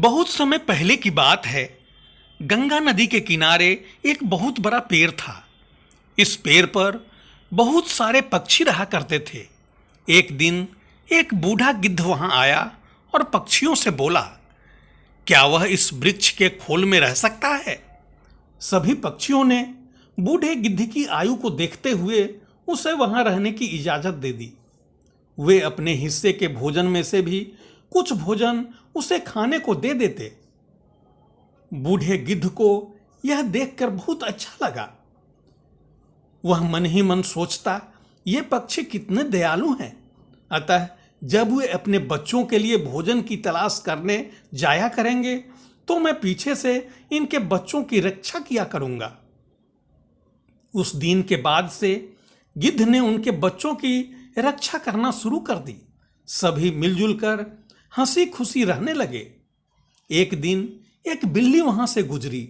बहुत समय पहले की बात है। गंगा नदी के किनारे एक बहुत बड़ा पेड़ था। इस पेड़ पर बहुत सारे पक्षी रहा करते थे। एक दिन एक बूढ़ा गिद्ध वहां आया और पक्षियों से बोला, क्या वह इस वृक्ष के खोल में रह सकता है? सभी पक्षियों ने बूढ़े गिद्ध की आयु को देखते हुए उसे वहां रहने की इजाजत दे दी। वे अपने हिस्से के भोजन में से भी कुछ भोजन उसे खाने को दे देते। बूढ़े गिद्ध को यह देखकर बहुत अच्छा लगा। वह मन ही मन सोचता, ये पक्षी कितने दयालु हैं। अतः जब वे अपने बच्चों के लिए भोजन की तलाश करने जाया करेंगे तो मैं पीछे से इनके बच्चों की रक्षा किया करूंगा। उस दिन के बाद से गिद्ध ने उनके बच्चों की रक्षा करना शुरू कर दी। सभी मिलजुल कर हंसी खुशी रहने लगे। एक दिन एक बिल्ली वहां से गुजरी।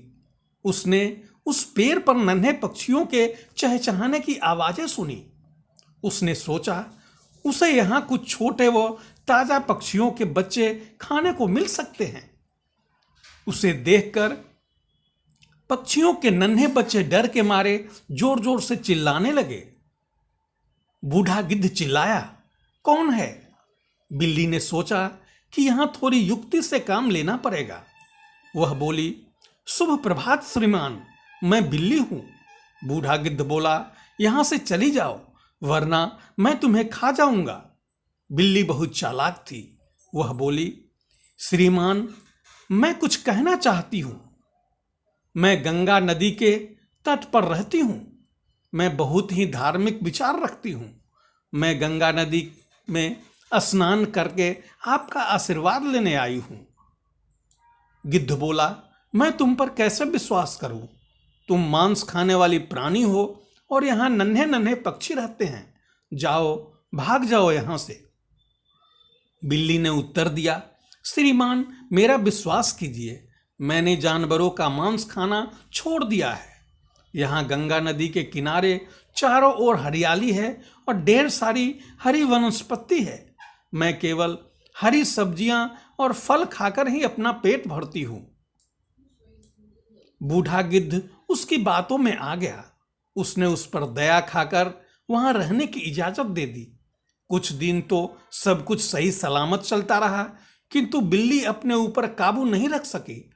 उसने उस पेड़ पर नन्हे पक्षियों के चहचहाने की आवाजें सुनी। उसने सोचा उसे यहां कुछ छोटे व ताजा पक्षियों के बच्चे खाने को मिल सकते हैं। उसे देखकर पक्षियों के नन्हे बच्चे डर के मारे जोर जोर से चिल्लाने लगे। बूढ़ा गिद्ध चिल्लाया, कौन है? बिल्ली ने सोचा कि यहां थोड़ी युक्ति से काम लेना पड़ेगा। वह बोली, शुभ प्रभात श्रीमान, मैं बिल्ली हूं। बूढ़ा गिद्ध बोला, यहां से चली जाओ वरना मैं तुम्हें खा जाऊंगा। बिल्ली बहुत चालाक थी। वह बोली, श्रीमान, मैं कुछ कहना चाहती हूं। मैं गंगा नदी के तट पर रहती हूं। मैं बहुत ही धार्मिक विचार रखती हूं। मैं गंगा नदी में स्नान करके आपका आशीर्वाद लेने आई हूं। गिद्ध बोला, मैं तुम पर कैसे विश्वास करूं? तुम मांस खाने वाली प्राणी हो और यहां नन्हे नन्हे पक्षी रहते हैं। जाओ, भाग जाओ यहां से। बिल्ली ने उत्तर दिया, श्रीमान, मेरा विश्वास कीजिए, मैंने जानवरों का मांस खाना छोड़ दिया है। यहाँ गंगा नदी के किनारे चारों ओर हरियाली है और ढेर सारी हरी वनस्पति है। मैं केवल हरी सब्जियां और फल खाकर ही अपना पेट भरती हूं। बूढ़ा गिद्ध उसकी बातों में आ गया। उसने उस पर दया खाकर वहां रहने की इजाजत दे दी। कुछ दिन तो सब कुछ सही सलामत चलता रहा, किंतु बिल्ली अपने ऊपर काबू नहीं रख सकी।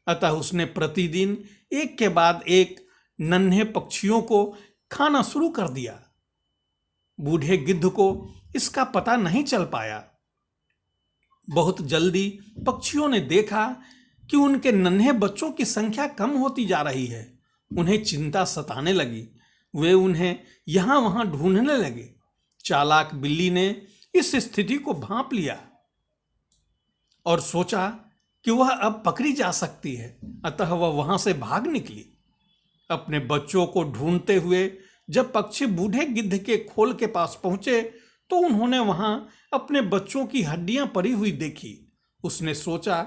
अतः उसने प्रतिदिन एक के बाद एक नन्हे पक्षियों को खाना शुरू कर दिया। बूढ़े गिद्ध को इसका पता नहीं चल पाया। बहुत जल्दी पक्षियों ने देखा कि उनके नन्हे बच्चों की संख्या कम होती जा रही है। उन्हें चिंता सताने लगी। वे उन्हें यहां वहां ढूंढने लगे। चालाक बिल्ली ने इस स्थिति को भांप लिया और सोचा कि वह अब पकड़ी जा सकती है। अतः वह वहां से भाग निकली। अपने बच्चों को ढूंढते हुए जब पक्षी बूढ़े गिद्ध के खोल के पास पहुंचे तो उन्होंने वहां अपने बच्चों की हड्डियां पड़ी हुई देखी। उसने सोचा,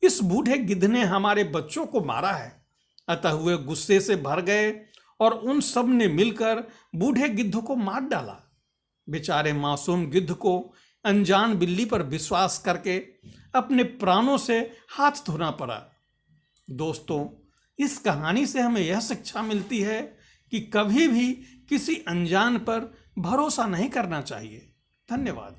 इस बूढ़े गिद्ध ने हमारे बच्चों को मारा है। अतः वे गुस्से से भर गए और उन सब ने मिलकर बूढ़े गिद्ध को मार डाला। बेचारे मासूम गिद्ध को अनजान बिल्ली पर विश्वास करके अपने प्राणों से हाथ धोना पड़ा। दोस्तों, इस कहानी से हमें यह शिक्षा मिलती है कि कभी भी किसी अनजान पर भरोसा नहीं करना चाहिए। धन्यवाद।